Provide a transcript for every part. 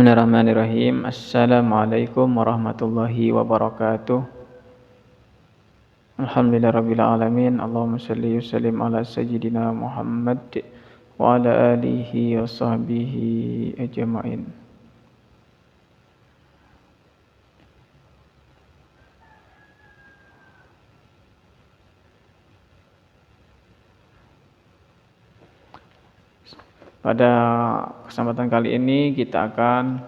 Bismillahirrahmanirrahim. Assalamualaikum warahmatullahi wabarakatuh. Alhamdulillahirabbil alamin. Allahumma shalli wa sallim ala sayyidina Muhammad wa ala alihi wa sahbihi ajma'in. Pada kesempatan kali ini kita akan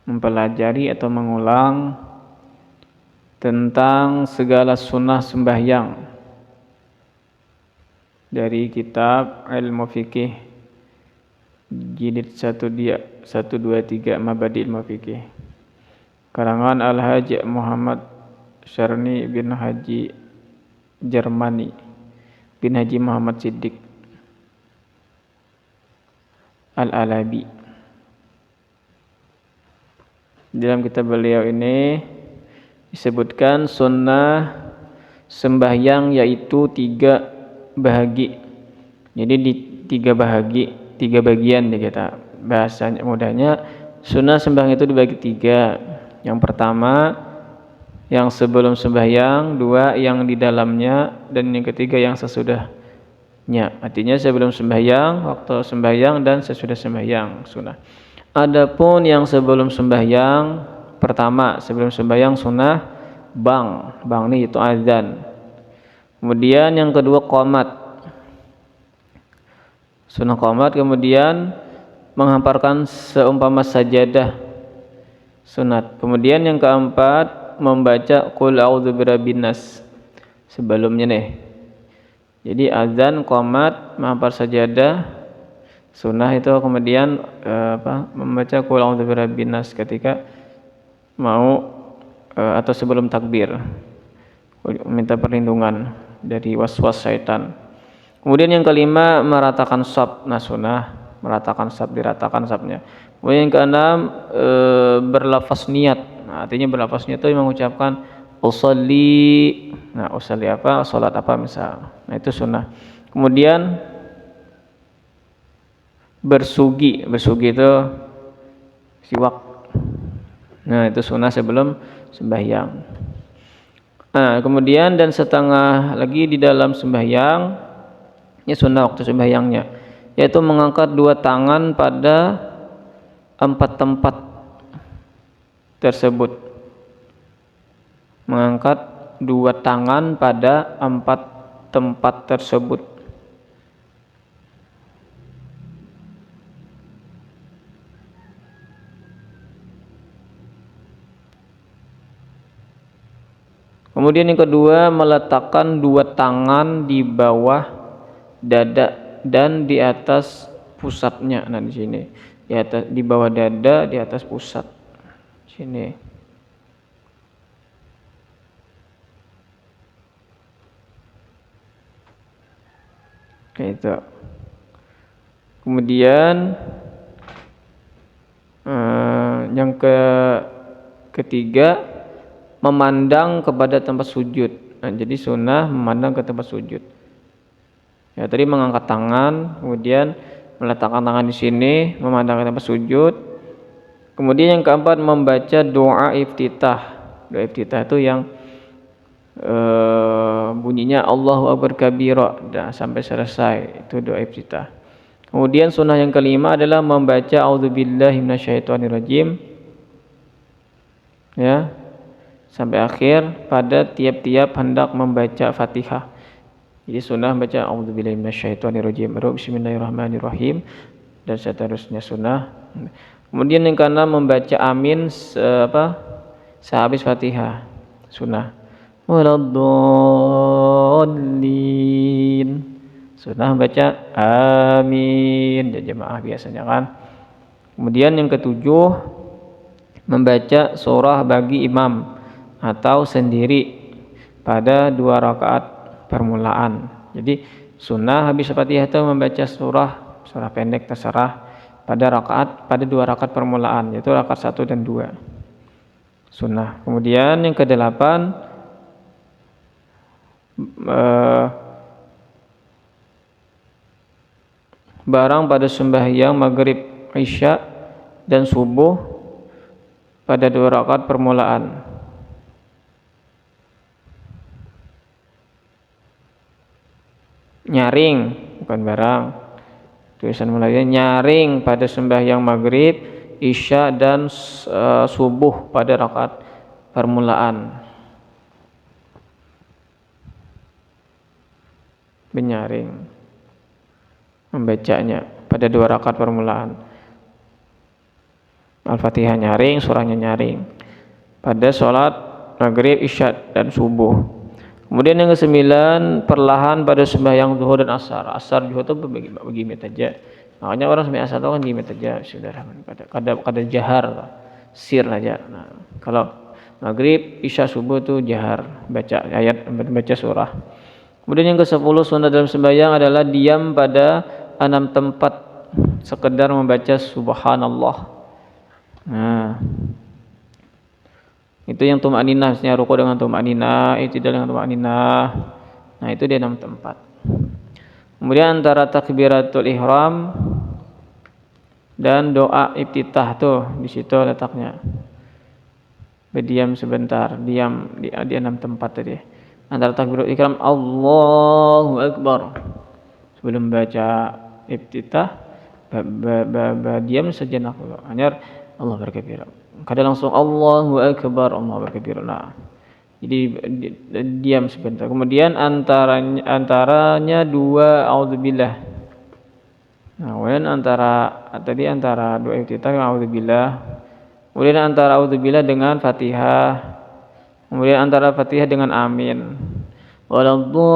mempelajari atau mengulang tentang segala sunnah sembahyang dari kitab Ilmu Fiqih jilid 123 Mabadi Ilmu Fiqih karangan Al-Hajj Muhammad Syarni bin Haji Jermani bin Haji Muhammad Siddiq Al-Alabi. Dalam kitab beliau ini disebutkan sunnah sembahyang yaitu 3 bahagi. Jadi di 3 bagian ya kita bahasanya mudahnya sunnah sembahyang itu dibagi 3. Yang pertama yang sebelum sembahyang, 2 yang di dalamnya, dan yang ketiga yang sesudahnya. Artinya sebelum sembahyang, waktu sembahyang, dan sesudah sembahyang sunnah. Adapun yang sebelum sembahyang, pertama sebelum sembahyang sunnah bang ini itu azan. Kemudian yang kedua qomat, sunnah qomat. Kemudian menghamparkan seumpama sajadah, sunat. Kemudian yang keempat membaca qul a'udzu birabbin nas sebelumnya nih. Jadi azan, qomat, menghampar sajadah, sunnah itu. Kemudian membaca qul a'udzu birabbin nas ketika mau atau sebelum takbir, minta perlindungan dari waswas syaitan. Kemudian yang kelima meratakan shaf, nah sunnah meratakan shaf, diratakan shafnya. Kemudian yang keenam berlafaz niat. Nah, artinya berlafaz niat itu mengucapkan usolli. Nah, usolli apa? Salat apa misal. Nah, itu sunnah. Kemudian bersugi itu siwak. Nah, itu sunnah sebelum sembahyang. Nah, kemudian dan setengah lagi di dalam sembahyang, ini sunnah waktu sembahyangnya, yaitu mengangkat 2 tangan pada 4 tempat tersebut. Mengangkat 2 tangan pada 4 tempat tersebut. Kemudian yang kedua meletakkan 2 tangan di bawah dada dan di atas pusatnya. Nah, di sini di bawah dada, di atas pusat. Sini. Kayak itu. Kemudian yang ketiga memandang kepada tempat sujud. Nah, jadi sunnah memandang ke tempat sujud. Ya, tadi mengangkat tangan, kemudian meletakkan tangan di sini, memandang ke tempat sujud. Kemudian yang keempat membaca doa iftitah. Doa iftitah itu yang bunyinya Allahu Akbar kabira sampai selesai, itu doa iftitah. Kemudian sunnah yang kelima adalah membaca a'udzubillahi minasyaitonirrajim ya sampai akhir pada tiap-tiap hendak membaca Fatihah. Jadi sunnah baca a'udzubillahi minasyaitonirrajim, bismillahirrahmanirrahim, dan seterusnya sunnah. Kemudian yang keenam membaca amin sehabis Fatihah, sunnah. Waladdallin, sunnah baca amin, jamaah biasanya kan. Kemudian yang ketujuh membaca surah bagi imam atau sendiri pada 2 rakaat permulaan. Jadi sunnah habis Fatihah itu membaca surah pendek terserah pada 2 rakaat permulaan, yaitu rakaat 1 dan 2. Sunnah. Kemudian yang kedelapan barang pada sembahyang maghrib, isya dan subuh pada 2 rakaat permulaan. Nyaring, bukan barang. Tulisan mulanya nyaring pada sembahyang maghrib, isya dan subuh pada rakaat permulaan. Menyaring, membacanya pada 2 rakaat permulaan. Al-Fatihah nyaring, surahnya nyaring pada sholat maghrib, isya dan subuh. Kemudian yang ke-9, perlahan pada sembahyang zuhur dan asar. Asar juga tuh bagi metaja. Makanya orang sembahyang asar itu kan gimana saja, saudara. Kada jahar, sir aja. Nah, kalau maghrib, isya, subuh tuh jahar, baca ayat, baca surah. Kemudian yang ke-10, sunat dalam sembahyang adalah diam pada 6 tempat, sekedar membaca subhanallah. Nah, itu yang tumakninah, misalnya rukuk dengan tumakninah, i'tidal dengan tumakninah. Nah, itu di 6 tempat. Kemudian antara takbiratul ihram dan doa iftitah tuh di situ letaknya. Berdiam sebentar, diam di 6 tempat tadi. Antara takbiratul ihram Allahu Akbar sebelum baca iftitah, diam sejenak dulu. Hanya Allah berkabir. Kadang langsung Allahu Akbar, Allahu Akbar. Nah, jadi diam sebentar. Kemudian antaranya 2 auzubillah. Nah, kemudian antara doa iftitah dengan auzubillah. Kemudian antara auzubillah dengan Fatihah. Kemudian antara Fatihah dengan amin. Waladdallin.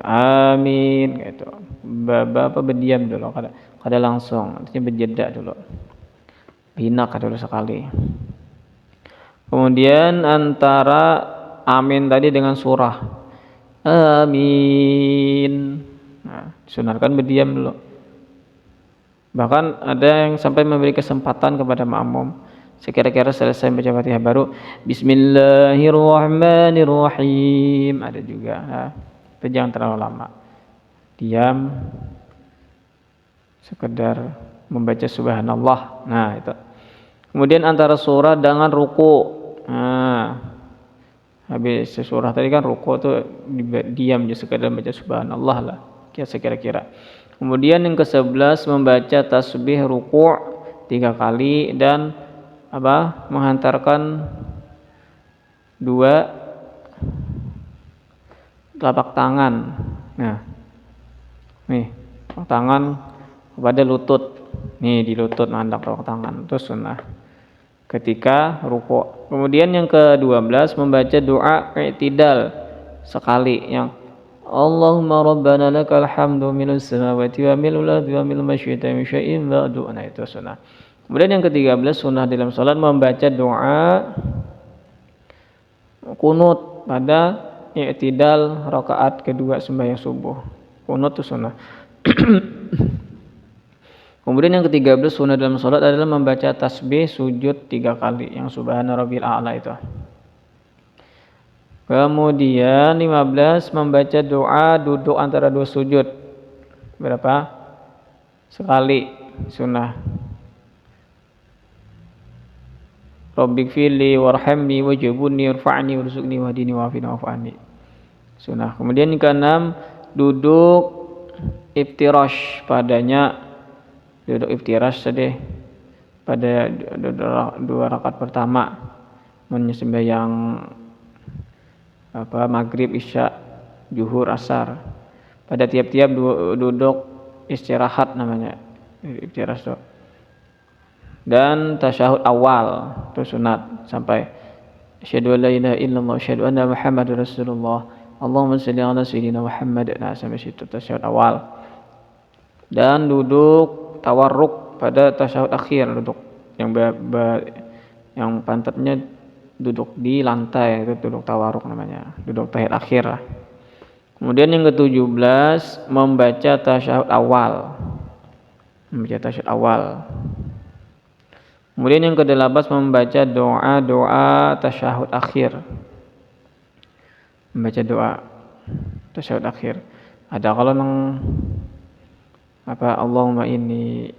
Amin gitu. Bapak berdiam dulu, kada langsung, artinya berjeda dulu. Binak dulu sekali. Kemudian antara amin tadi dengan surah. Amin. Nah, disunahkan berdiam dulu. Bahkan ada yang sampai memberi kesempatan kepada makmum sekira-kira selesai baca Fatihah baru Bismillahirrahmanirrahim. Ada juga. Nah, itu jangan terlalu lama. Diam, sekedar membaca subhanallah. Nah, itu. Kemudian antara surah dengan ruku. Nah, habis surah tadi kan ruku tuh diam, sekedar baca subhanallah lah, kira-kira. Kemudian yang ke-11 membaca tasbih ruku' 3 kali dan menghantarkan 2 telapak tangan. Nah, nih, telapak tangan kepada lutut. Nih, di lutut mandang telapak tangan. Itu sunnah ketika ruku'. Kemudian yang ke-12 membaca doa i'tidal sekali, yang Allahumma rabbana lakal hamdu minas samawati wa milul ardi wa milul masyyi'ati min syai'in ba'du. Nah, itu sunnah. Kemudian yang ke-13 sunnah dalam salat membaca doa kunut pada i'tidal rakaat kedua sembahyang subuh. Kunut itu sunnah. Kemudian yang ke-13 sunnah dalam salat adalah membaca tasbih sujud 3 kali, yang subhana rabbil a'la itu. Kemudian 15 membaca doa duduk antara 2 sujud. Berapa? Sekali, sunnah. Rabbighfirli warhamni wajibuni warfa'ni warzuqni wahdini wa'afini wa'afani. Sunnah. Kemudian yang ke-6 duduk iftirash padanya. Duduk iftirash tadi pada 2 rakaat pertama sembahyang maghrib, isya, zuhur, asar. Pada tiap-tiap duduk istirahat namanya iftirash itu. Dan tasyahud awal itu sunat sampai asyhadu an la ilaha illallah asyhadu anna muhammadar rasulullah Allahumma shalli ala sayyidina Muhammad. Nah, sampai situ tasyahud awal. Dan duduk tawarruk pada tasyahud akhir, duduk yang pantatnya duduk di lantai, itu duduk tawarruk namanya, duduk tahiyat akhir lah. Kemudian yang ke-17 membaca tasyahud awal. Kemudian yang ke-18 membaca doa tasyahud akhir. Membaca doa tasyahud akhir. Ada kalau nang apa Allahumma inni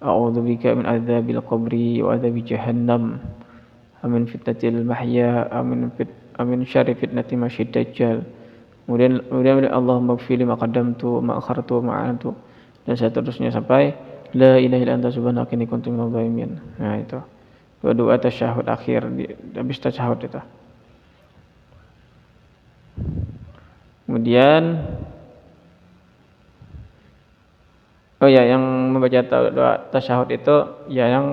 a'udzubika min adzabil qabri wa adzabi jahannam amin fitnatil mahya amin syarri fitnati masyid dajjal. Kemudian Allahumma ighfirli ma qaddamtu ma akhartu ma a'lantu dan seterusnya sampai la ilaha illa anta subhanaka inni kuntu minadh dhalimin. Nah itu doa tasyahud akhir habis tasyahud itu. Kemudian yang membaca doa tasyahud itu ya yang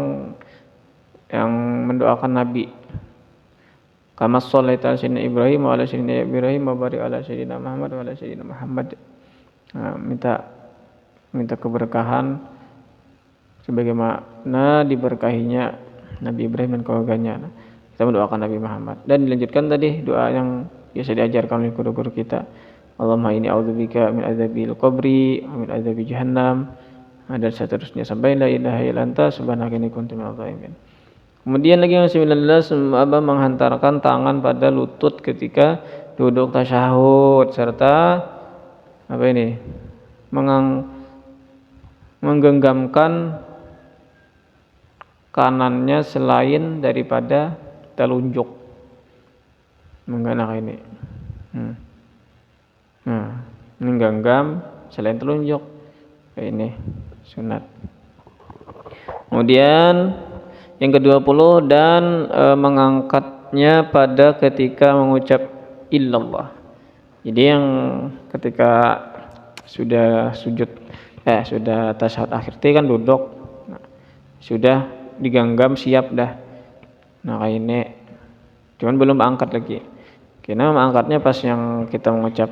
mendoakan Nabi. Kama shallaita ala sayyidina Ibrahim wa ala sayyidina Ibrahim wa barik ala sayyidina Muhammad wa ala sayyidina Muhammad. Nah, minta keberkahan sebagaimana diberkahinya Nabi Ibrahim dan keluarganya. Nah, kita mendoakan Nabi Muhammad dan dilanjutkan tadi doa yang biasa diajarkan oleh guru-guru kita. Allahumma inni a'udzubika min adzabil qabri wa min adzabi jahannam. Dan seterusnya sampai la ilaha illa anta subhanaka inni kuntu minadh dhalimin. Kemudian lagi yang 19 menghantarkan tangan pada lutut ketika duduk tasyahud serta apa ini? Menggenggamkan kanannya selain daripada telunjuk. Menggenggam ini. Nah, menggenggam selain telunjuk. Ini sunat. Kemudian yang ke-20 dan mengangkatnya pada ketika mengucap illallah. Jadi yang ketika sudah sudah tasyahud akhir kan duduk. Nah, sudah digenggam siap dah. Nah kayak ini. Cuman belum angkat lagi. Karena mengangkatnya pas yang kita mengucap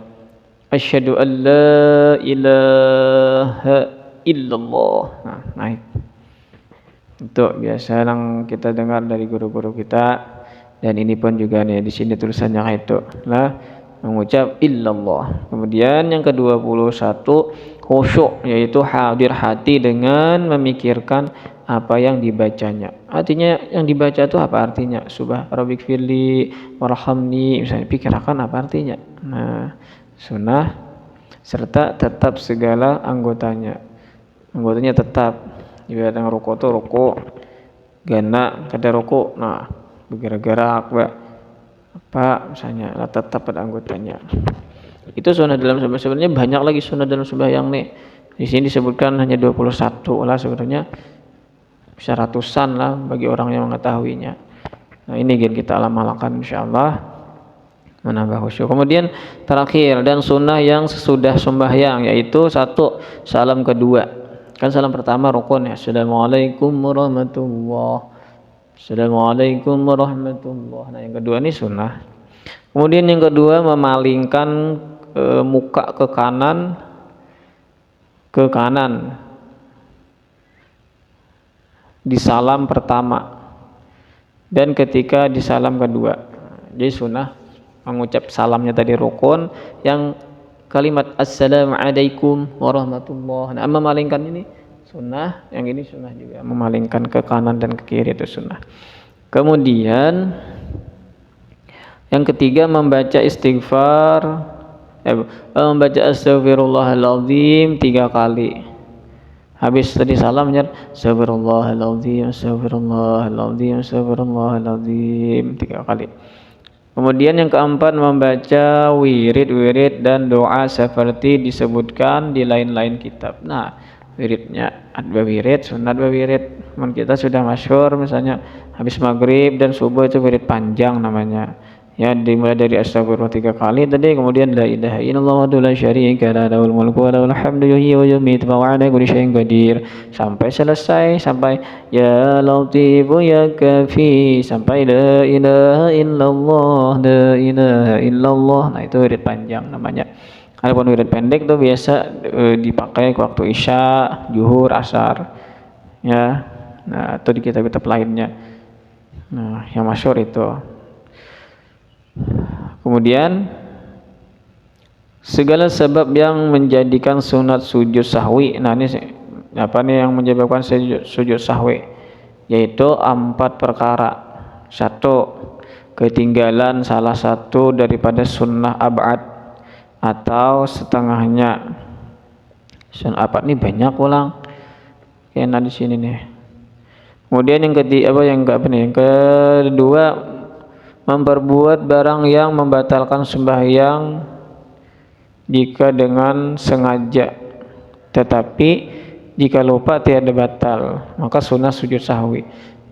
asyhadu an la ilaha illallah. Nah, naik. Itu biasa yang kita dengar dari guru-guru kita dan ini pun juga nih di sini tulisannya kayak itu lah mengucap illallah. Kemudian yang ke-21 khusyuk yaitu hadir hati dengan memikirkan apa yang dibacanya. Artinya yang dibaca itu apa artinya? Subhanarabbikfirli warhamni misalnya pikirkan apa artinya. Nah, sunnah serta tetap segala anggotanya tetap. Juga dengan rukuk tuh rukuk gana kada rukuk nah bergerak-gerak apa misalnya lah tetap pada anggotanya. Itu sunnah dalam sembahyang. Sebenarnya banyak lagi sunnah dalam sembahyang nih. Di sini disebutkan hanya 21 lah sebenarnya bisa ratusan lah bagi orang yang mengetahuinya. Nah, ini yang kita amalkan insyaallah menambah khusyuk. Kemudian terakhir dan sunnah yang sesudah sembahyang yaitu satu salam kedua. Kan salam pertama rukun ya. Assalamualaikum warahmatullahi. Assalamualaikum warahmatullahi. Nah yang kedua ini sunnah. Kemudian yang kedua memalingkan muka ke kanan di salam pertama dan ketika di salam kedua. Jadi sunnah mengucap salamnya tadi rukun yang kalimat assalamualaikum warahmatullahi. Nah, memalingkan ini sunnah, yang ini sunnah juga. Memalingkan ke kanan dan ke kiri itu sunnah. Kemudian yang ketiga membaca istighfar, membaca astaghfirullahaladzim 3 kali. Habis tadi salamnya astaghfirullahaladzim, astaghfirullahaladzim, astaghfirullahaladzim 3 kali. Kemudian yang keempat membaca wirid dan doa seperti disebutkan di lain-lain kitab. Nah, wiridnya ada wirid, sunat wirid. Kita sudah masyhur misalnya habis maghrib dan subuh itu wirid panjang namanya. Ya dimulai dari astagfirullah 3 kali tadi, kemudian la ilaha illallah wa la syarika la lahul mulku wa lahul hamdu yuhyi wa yumiitu wa ala kulli syai'in qadir sampai selesai, sampai ya latifu ya kafi sampai la ilaha illallah. Nah itu wirid panjang namanya. Adapun wirid pendek itu biasa dipakai waktu isya, zuhur, asar. Ya. Nah, atau di kitab-kitab lainnya. Nah, yang masyhur itu. Kemudian segala sebab yang menjadikan sunat sujud sahwi. Nah ini apa nih yang menyebabkan sujud sahwi? Yaitu 4 perkara. 1. Ketinggalan salah satu daripada sunnah ab'ad. atau setengahnya. Sunat abad ini banyak ulang. Kayaknya di sini nih. Kemudian yang kedua, memperbuat barang yang membatalkan sembahyang jika dengan sengaja, tetapi jika lupa tiada batal, maka sunnah sujud sahwi.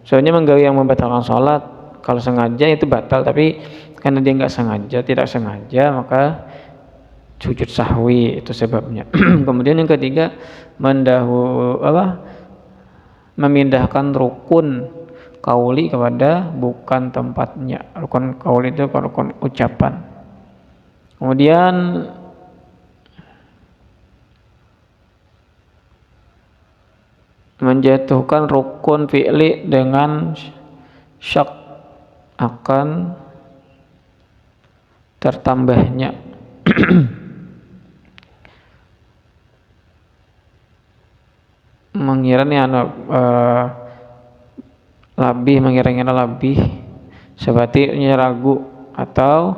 Soalnya menggawe yang membatalkan sholat, kalau sengaja itu batal, tapi karena dia tidak sengaja, maka sujud sahwi itu sebabnya. Kemudian yang ketiga, memindahkan rukun kauli kepada bukan tempatnya. Rukun kauli itu rukun ucapan. Kemudian menjatuhkan rukun fi'li dengan syak akan tertambahnya mengira-ngira labih seperti ragu, atau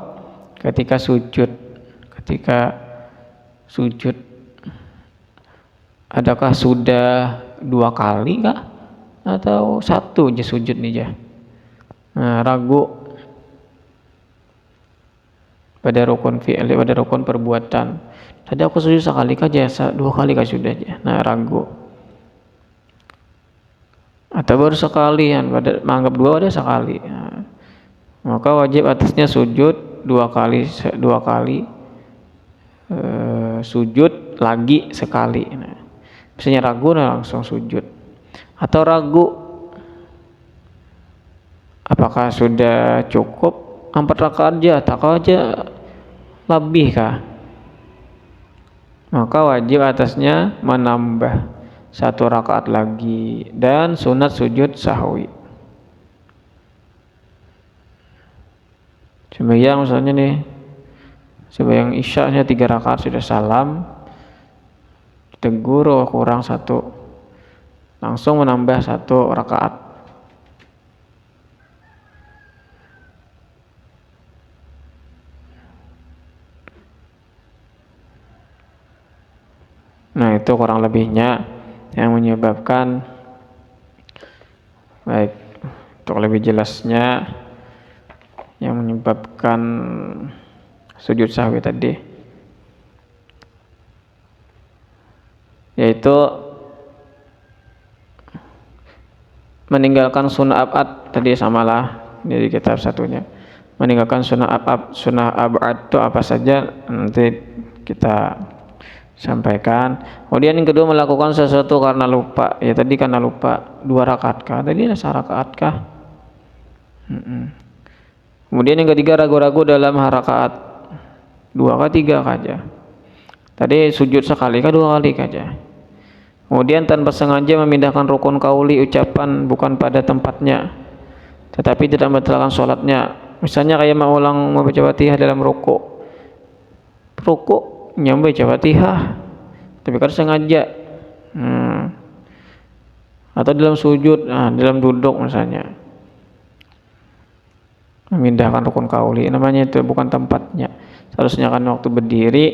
ketika sujud adakah sudah 2 kali kah atau 1 aja sujud nih ya. Nah, ragu pada rukun fi'li, pada rukun perbuatan. Tadi aku sujud sekali kah aja, 2 kali kah sudah aja. Nah, ragu. Atau baru sekali, pada menganggap 2 ada sekali. Nah, maka wajib atasnya sujud 2 kali, sujud lagi sekali. Nah, misalnya ragu, nah langsung sujud. Atau ragu apakah sudah cukup 4 rakaat aja, atau aja lebih kah, maka wajib atasnya menambah 1 rakaat lagi dan sunat sujud sahwi. Sembahyang misalnya nih, sembahyang isya-nya 3 rakaat sudah salam, tegur kurang 1, langsung menambah 1 rakaat. Nah, itu kurang lebihnya yang menyebabkan. Baik, untuk lebih jelasnya yang menyebabkan sujud sahwi tadi, yaitu meninggalkan sunnah ab'ad. Tadi samalah dari kitab satunya, meninggalkan sunnah ab'ad itu apa saja nanti kita sampaikan. Kemudian yang kedua, melakukan sesuatu karena lupa. Ya tadi karena lupa 2 rakaat kah? Tadi ada 1 rakaat kah? Kemudian yang ketiga, ragu-ragu dalam rakaat 2 kah 3 kah aja. Tadi sujud sekali kah 2 kali kah aja. Kemudian tanpa sengaja memindahkan rukun kauli ucapan bukan pada tempatnya, tetapi tidak membatalkan sholatnya. Misalnya kayak mau baca Fatihah dalam rukuk nyampe baca Fatihah tapi kan sengaja, atau dalam sujud, dalam duduk misalnya memindahkan rukun kauli, namanya itu bukan tempatnya. Seharusnya kan waktu berdiri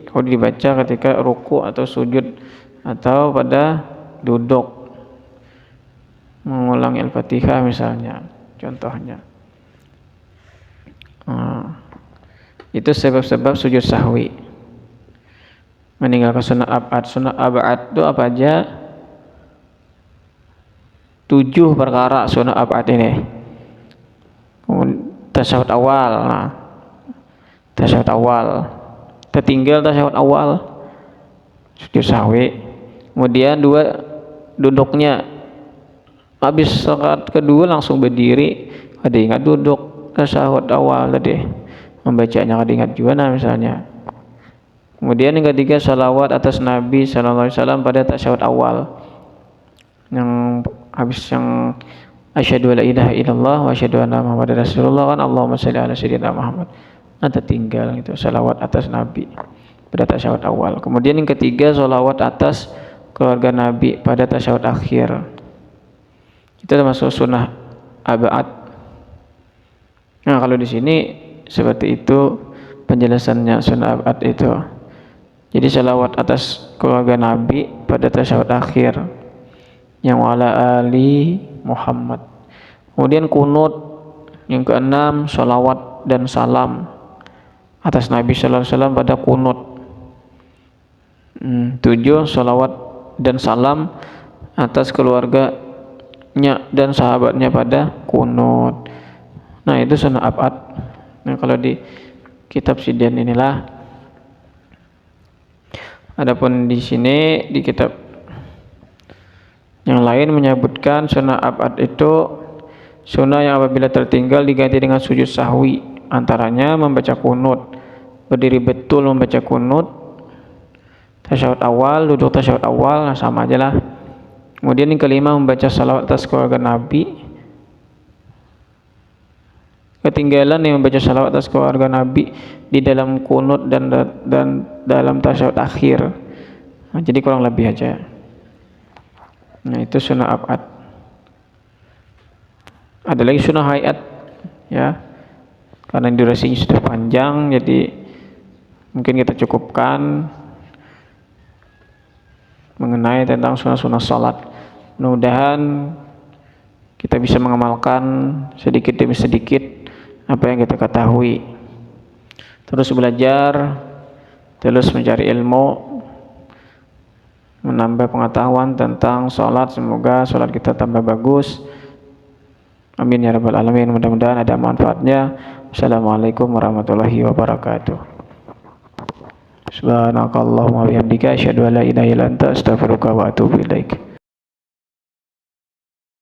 kalau dibaca ketika ruku atau sujud atau pada duduk mengulangi Al-Fatihah misalnya, contohnya. Itu sebab-sebab sujud sahwi. Meninggalkan sunnah ab'ad. Sunnah ab'ad itu apa aja? 7 perkara sunnah ab'ad ini. Tasyahud awal. Tasyahud awal. Tertinggal tasyahud awal, sujud sahwi. Kemudian 2, duduknya. Habis rakaat kedua langsung berdiri, ada ingat duduk tasyahud awal tadi. Membacanya ada ingat juga misalnya. Kemudian yang ketiga, salawat atas Nabi sallallahu alaihi wasallam pada tasyahud awal. Yang habis yang asyhadu alla ilaha illallah wa asyhadu anna muhammadar rasulullah kan, Allahumma shalli ala sayyidina Muhammad. Ada tinggal itu salawat atas Nabi pada tasyahud awal. Kemudian yang ketiga, salawat atas keluarga Nabi pada tasyahud akhir. Itu termasuk sunnah ab'ad. Nah, kalau di sini seperti itu penjelasannya sunnah abad itu. Jadi salawat atas keluarga Nabi pada tasyahud akhir yang wala ali Muhammad. Kemudian kunut yang keenam, salawat dan salam atas Nabi sallallahu alaihi wasallam pada kunut. 7 salawat dan salam atas keluarganya dan sahabatnya pada kunut. Nah, itu sunnah abad. Nah, kalau di kitab Sidyan inilah. Adapun di sini di kitab yang lain menyebutkan sunnah abad itu sunnah yang apabila tertinggal diganti dengan sujud sahwi, antaranya membaca kunut, berdiri betul membaca kunut, tasyahud awal, duduk tasyahud awal, nah sama aja lah. Kemudian yang kelima membaca salawat atas keluarga Nabi. Ketinggalan yang membaca salawat atas keluarga Nabi di dalam kunut dan dalam tasyahud akhir. Nah, jadi kurang lebih aja. Nah, itu sunnah abad. Ada lagi sunnah hayat, ya. Karena durasinya sudah panjang, jadi mungkin kita cukupkan mengenai tentang sunnah-sunnah salat. Mudah-mudahan kita bisa mengamalkan sedikit demi sedikit apa yang kita ketahui, terus belajar, terus mencari ilmu, menambah pengetahuan tentang sholat. Semoga sholat kita tambah bagus, amin ya rabbal alamin. Mudah-mudahan ada manfaatnya. Assalamualaikum warahmatullahi wabarakatuh. Subhanakallahumma wa bihamdika asyhadu an la ilaha illa anta astaghfiruka wa atubu ilaik.